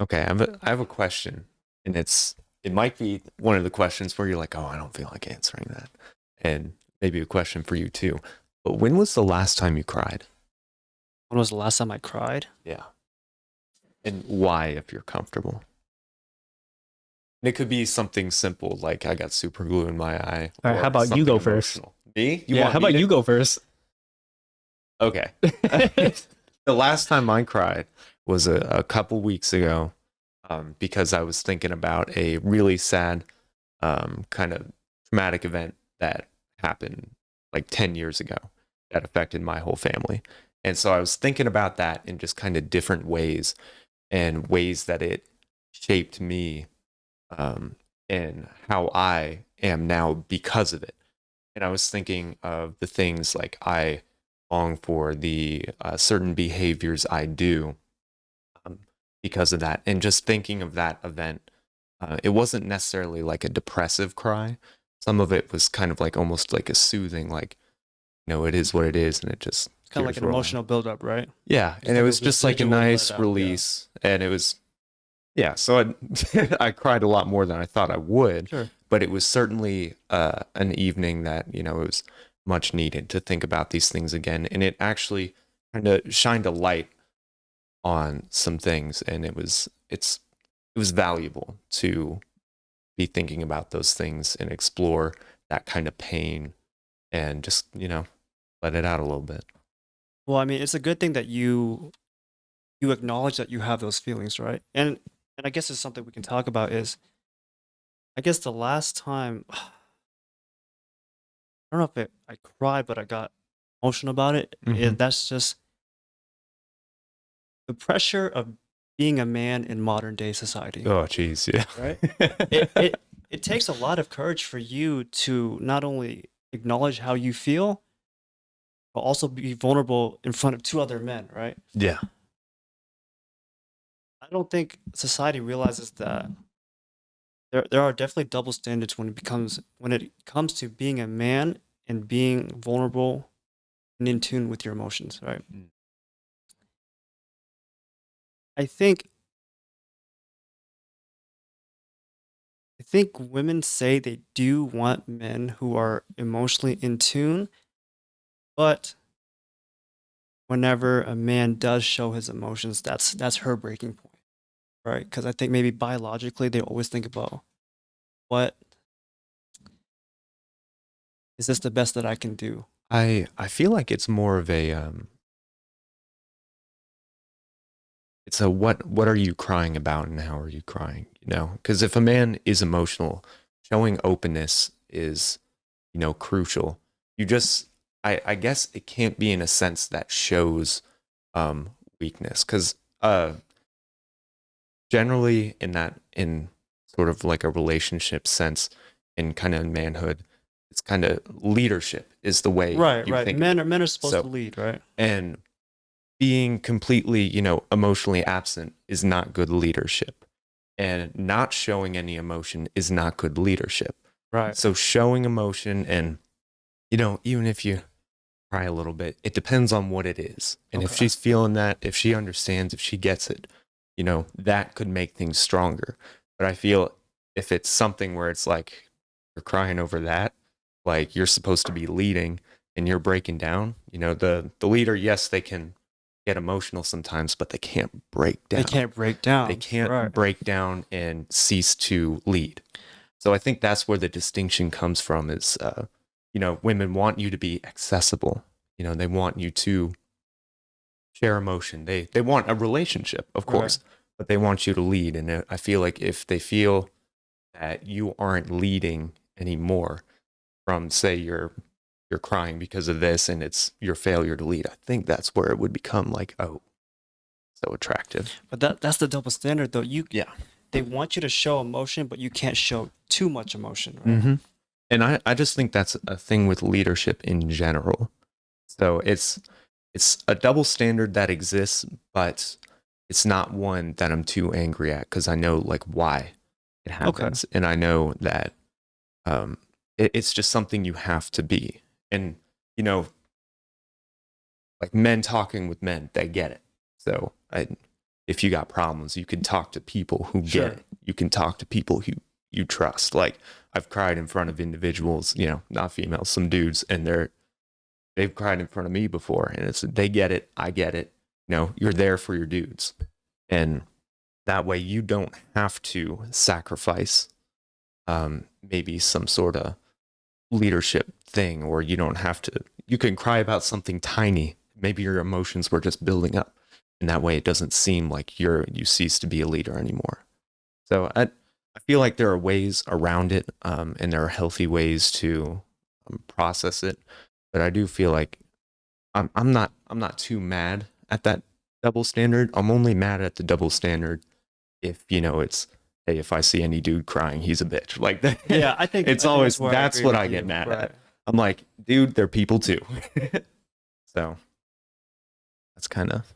Okay, I have a question, and it might be one of the questions where you're like, oh, I don't feel like answering that, and maybe a question for you too. But when was the last time you cried? When was the last time I cried? Yeah, and why, if you're comfortable. And it could be something simple like I got super glue in my eye, All right, how or about you something go first? emotional. Me? You Yeah, want how me about to? you go first? Okay. The last time I cried was a couple weeks ago, because I was thinking about a really sad, kind of traumatic event that happened like 10 years ago that affected my whole family. And so I was thinking about that in just kind of different ways and ways that it shaped me, um, and how I am now because of it. And I was thinking of the things like I long for, the certain behaviors I do, um, because of that. And just thinking of that event, it wasn't necessarily like a depressive cry. Some of it was kind of like almost like a soothing, like, it is what it is, and it just It's kind of like tears an roll out. emotional buildup, right? Yeah, and Just it like a was just like a residual let nice out. Yeah, release, and it was, yeah. So I cried a lot more than I thought I would, sure. but it was certainly an evening that it was much needed to think about these things again, and it actually kind of shined a light on some things, and it was valuable to be thinking about those things and explore that kind of pain and just let it out a little bit. Well, I mean, it's a good thing that you acknowledge that you have those feelings, right? And I guess it's something we can talk about is I guess the last time I don't know if I cried, but I got emotional about it. Hmm. That's just the pressure of being a man in modern day society, Oh, geez, right? yeah. It it it takes a lot of courage for you to not only acknowledge how you feel, but also be vulnerable in front of two other men, right? Yeah. I don't think society realizes that there are definitely double standards when it comes to being a man and being vulnerable and in tune with your emotions, right? Mm. I think I think women say they do want men who are emotionally in tune, but whenever a man does show his emotions, that's her breaking point, right? Because I think maybe biologically they always think about what is this the best that I can do? I feel like it's more of a it's a what are you crying about and how are you crying, because if a man is emotional, showing openness is crucial. You just I guess it can't be in a sense that shows weakness, because generally in sort of like a relationship sense, in kind of manhood, it's kind of leadership is the way Right, you right. think of it. Men are supposed to So, lead, right? and being completely, emotionally absent is not good leadership. And not showing any emotion is not good leadership. Right. So showing emotion, and even if you cry a little bit, it depends on what it is. And if Okay. she's feeling that, if she understands, if she gets it, that could make things stronger. But I feel if it's something where it's like you're crying over that, like you're supposed to be leading and you're breaking down, the leader, yes, they can get emotional sometimes, but they can't break They down. can't break They down. can't Right. break down and cease to lead. So I think that's where the distinction comes from is, women want you to be accessible. They want you to share emotion. They want a relationship, of Right. course, but they want you to lead. And I feel like if they feel that you aren't leading anymore, from say you're crying because of this and it's your failure to lead, I think that's where it would become like, oh, so attractive. But that's the double standard though. Yeah. They want you to show emotion, but you can't show too much emotion, right? Hmm. And I just think that's a thing with leadership in general. So it's a double standard that exists, but it's not one that I'm too angry at, because I know like why it Okay. happens, and I know that um, it's just something you have to be. And you know, like men talking with men, they get it. So if you got problems, you can talk to people who Sure. get it. You can talk to people who you trust. Like I've cried in front of individuals, you know, not females, some dudes, and they've cried in front of me before, and it's they get it, I get it. You know, you're there for your dudes, and that way you don't have to sacrifice maybe some sort of leadership thing, or you don't have to. You can cry about something tiny. Maybe your emotions were just building up, and that way it doesn't seem like you cease to be a leader anymore. So I feel like there are ways around it, and there are healthy ways to process it. But I do feel like I'm not too mad at that double standard. I'm only mad at the double standard if, you know, it's, hey, if I see any dude crying, he's a bitch. Like that. Yeah, I think it's I think always where that's agree what with I get you. mad Right. at. I'm like, dude, they're people too. So that's kind of.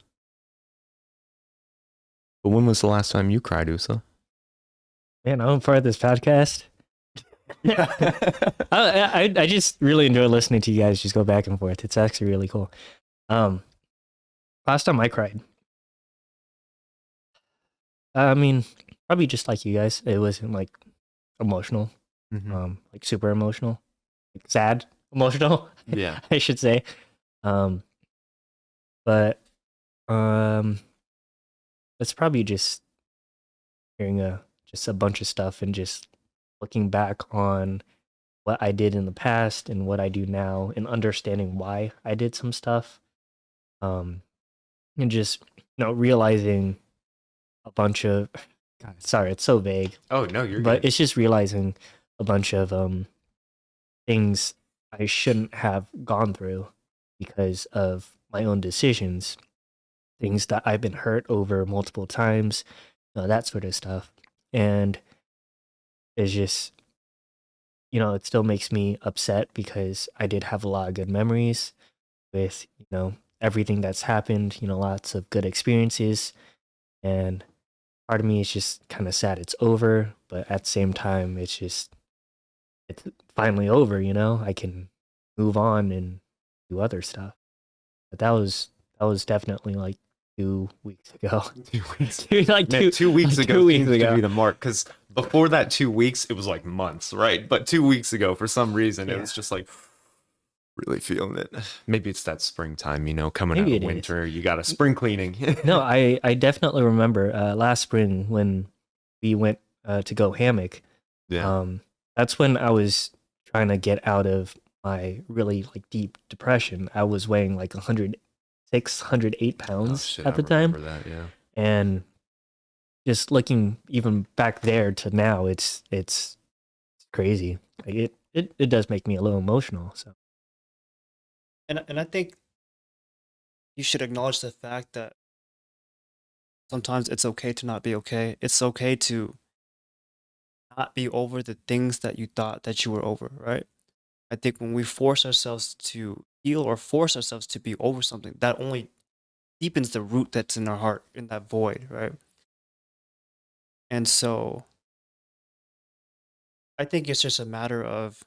But when was the last time you cried, Usa? Man, I'm part of this podcast. I just really enjoy listening to you guys just go back and forth. It's actually really cool. Last time I cried, I mean, probably just like you guys. It wasn't like emotional, like super emotional, like sad, emotional. Yeah. I should say. But it's probably just hearing just a bunch of stuff and just looking back on what I did in the past and what I do now and understanding why I did some stuff. And just, realizing a bunch of, God, sorry, it's so vague, Oh no, you're but good. it's just realizing a bunch of things I shouldn't have gone through because of my own decisions, things that I've been hurt over multiple times, that sort of stuff. And it's just, it still makes me upset because I did have a lot of good memories with, everything that's happened, lots of good experiences. And part of me is just kind of sad it's over, but at the same time, it's finally over, I can move on and do other stuff. But that was definitely like 2 weeks ago. 2 weeks. Dude, like Man, 2 weeks ago 2 weeks seems to ago. be the mark, because before that 2 weeks, it was like months, right? But 2 weeks ago, for some reason, it Yeah. was just like really feeling it. Maybe it's that springtime, coming Maybe out it of is. winter. You got a spring cleaning. No, I definitely remember last spring when we went to go hammock. Yeah. That's when I was trying to get out of my really like deep depression. I was weighing like 106, 108 pounds shit, at the I time. remember that, yeah. And just looking even back there to now, it's crazy. Like it does make me a little emotional. So And I think you should acknowledge the fact that sometimes it's okay to not be okay. It's okay to not be over the things that you thought that you were over, right? I think when we force ourselves to heal or force ourselves to be over something, that only deepens the root that's in our heart, in that void, right? And so I think it's just a matter of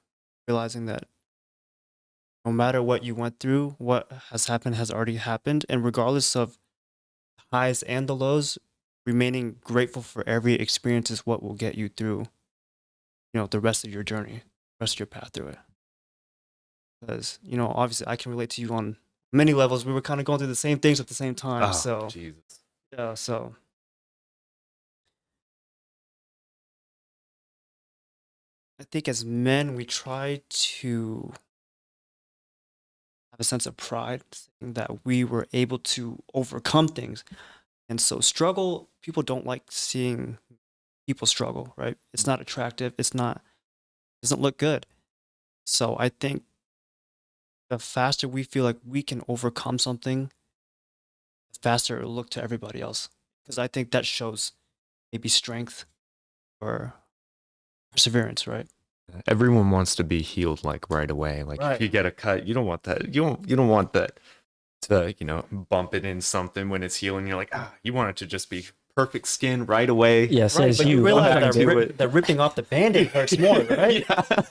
realizing that no matter what you went through, what has happened has already happened. And regardless of the highs and the lows, remaining grateful for every experience is what will get you through, the rest of your journey, the rest of your path through it. Because, obviously I can relate to you on many levels. We were kind of going through the same things at the same time. Oh, So, Jesus. yeah, so I think as men, we try to have a sense of pride saying that we were able to overcome things. And so struggle, people don't like seeing people struggle, right? It's not attractive. Doesn't look good. So I think the faster we feel like we can overcome something, the faster it'll look to everybody else. Because I think that shows maybe strength or perseverance, right? Everyone wants to be healed like right away. Like Right. if you get a cut, you don't want that. You don't want that to, bump it in something when it's healing. You're like, you want it to just be perfect skin right away. yeah, Right, says but you I'm realize trying that, to that ripping off the band-aid hurts more, right?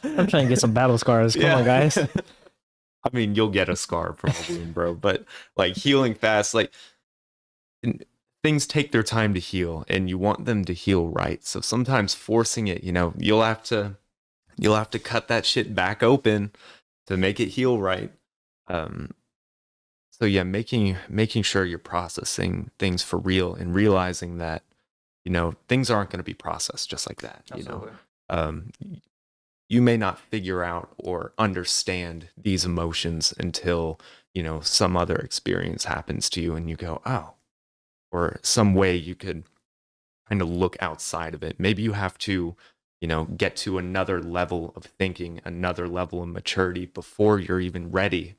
I'm trying to get some battle scars. Come on, guys. I mean, you'll get a scar from a wound, bro, but like healing fast, like things take their time to heal, and you want them to heal right. So sometimes forcing it, you'll have to cut that shit back open to make it heal right. So yeah, making sure you're processing things for real and realizing that things aren't going to be processed just like that. Absolutely. You may not figure out or understand these emotions until some other experience happens to you and you go, oh, or some way you could kind of look outside of it. Maybe you have to get to another level of thinking, another level of maturity before you're even ready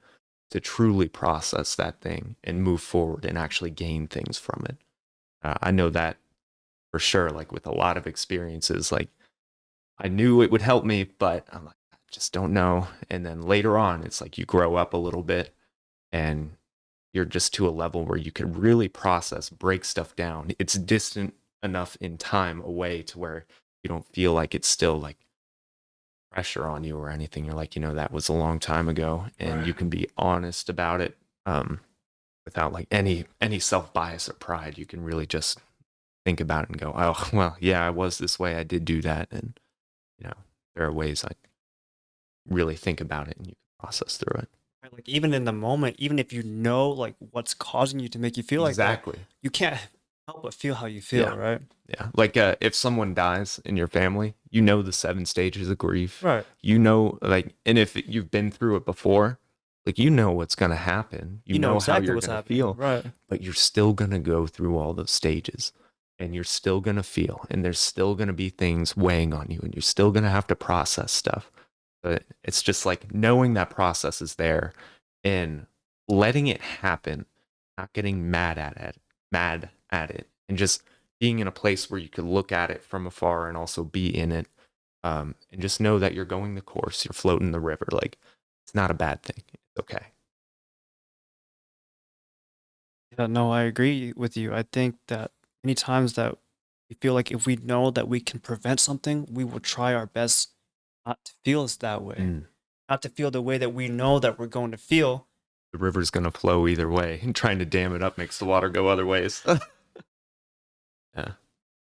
to truly process that thing and move forward and actually gain things from it. I know that for sure, like with a lot of experiences, like I knew it would help me, but I'm like, I just don't know. And then later on, it's like you grow up a little bit and you're just to a level where you can really process, break stuff down. It's distant enough in time away to where you don't feel like it's still like pressure on you or anything. You're like, that was a long time ago, and you can be honest about it without like any self-bias or pride. You can really just think about it and go, oh, well, yeah, I was this way. I did do that. And, there are ways I really think about it and you can process through it. Right, like even in the moment, even if you know like what's causing you to make you feel like that, Exactly. you can't help but feel how you feel, Yeah. right? Yeah. Like if someone dies in your family, the 7 stages of grief. Right. Like, and if you've been through it before, like, what's going to happen. You know exactly how you're what's going to happening, feel. right? But you're still going to go through all those stages and you're still going to feel, and there's still going to be things weighing on you and you're still going to have to process stuff. But it's just like knowing that process is there and letting it happen, not getting mad at it, and just being in a place where you can look at it from afar and also be in it, and just know that you're going the course, you're floating the river. Like, it's not a bad thing. It's okay. Yeah, no, I agree with you. I think that many times that we feel like if we know that we can prevent something, we will try our best not to feel that way, not to feel the way that we know that we're going to feel. The river's going to flow either way, and trying to dam it up makes the water go other ways. Yeah.